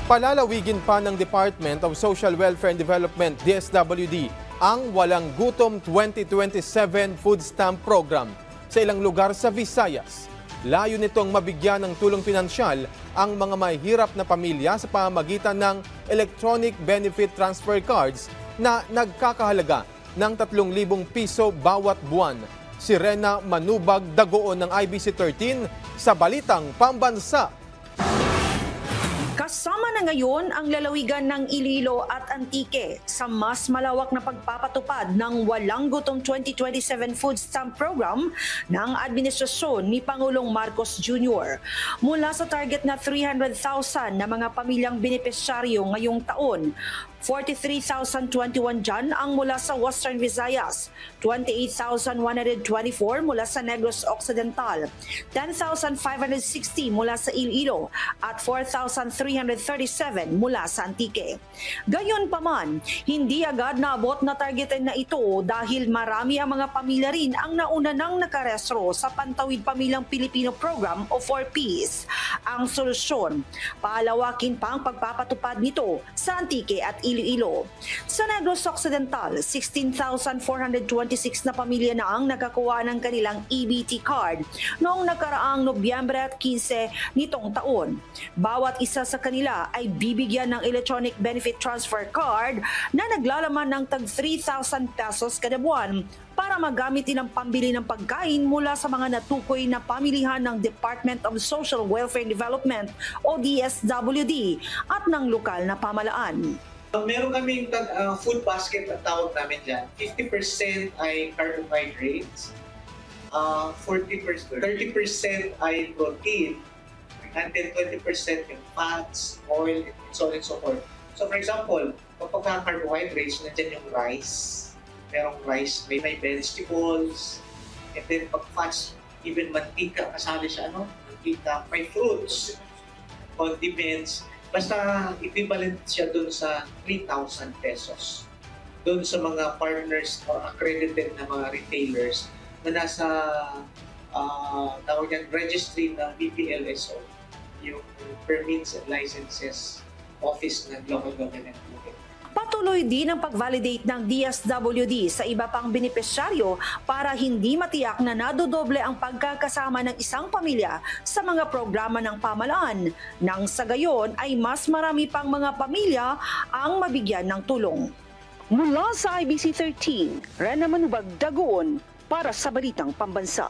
Palalawigin pa ng Department of Social Welfare and Development, DSWD, ang Walang Gutom 2027 Food Stamp Program sa ilang lugar sa Visayas. Layo nitong mabigyan ng tulong pinansyal ang mga mahihirap na pamilya sa pamamagitan ng Electronic Benefit Transfer Cards na nagkakahalaga ng 3,000 piso bawat buwan. Si Rena Manubag Dagoon ng IBC 13 sa Balitang Pambansa. Kasama na ngayon ang lalawigan ng Iloilo at Antique sa mas malawak na pagpapatupad ng Walang Gutom 2027 Food Stamp Program ng administrasyon ni Pangulong Marcos Jr. Mula sa target na 300,000 na mga pamilyang benepisyaryo ngayong taon, 43,021 dyan ang mula sa Western Visayas, 28,124 mula sa Negros Occidental, 10,560 mula sa Iloilo at 4,337 mula sa Antique. Gayunpaman, hindi agad naabot na targetin na ito dahil marami ang mga pamilya rin ang nauna nang nakarestro sa Pantawid Pamilyang Pilipino Program o 4Ps. Ang solusyon, palawakin pa ang pagpapatupad nito sa Antique at Iloilo. Sa Negros Occidental, 16,426 na pamilya na ang nakakuha ng kanilang EBT card noong nakaraang Nobyembre at 15 nitong taon. Bawat isa sa kanila ay bibigyan ng Electronic Benefit Transfer Card na naglalaman ng tag 3,000 pesos kada buwan para magamit din ang pambili ng pagkain mula sa mga natukoy na pamilihan ng Department of Social Welfare and Development o DSWD at ng lokal na pamalaan. Meron kaming food basket na tawag namin dyan. 50% ay carbohydrates, 30% ay protein, and then 20% yung fats, oil, and so on and so forth. So for example, kapag carbohydrates, nandiyan yung rice. Merong rice, may vegetables, and then pag fats, even mantika, kasali siya, mantika, may fruits, condiments. Basta equivalent siya doon sa 3,000 pesos. Doon sa mga partners or accredited na mga retailers na nasa tawag yan, registry ng BPLSO, yung Permits and Licenses Office ng Local Government. Patuloy din ang pag-validate ng DSWD sa iba pang benepisyaryo para hindi matiyak na nadodoble ang pagkakasama ng isang pamilya sa mga programa ng pamalaan. Nang sa gayon ay mas marami pang mga pamilya ang mabigyan ng tulong. Mula sa IBC 13, Rena Manubag Dagoon para sa Balitang Pambansa.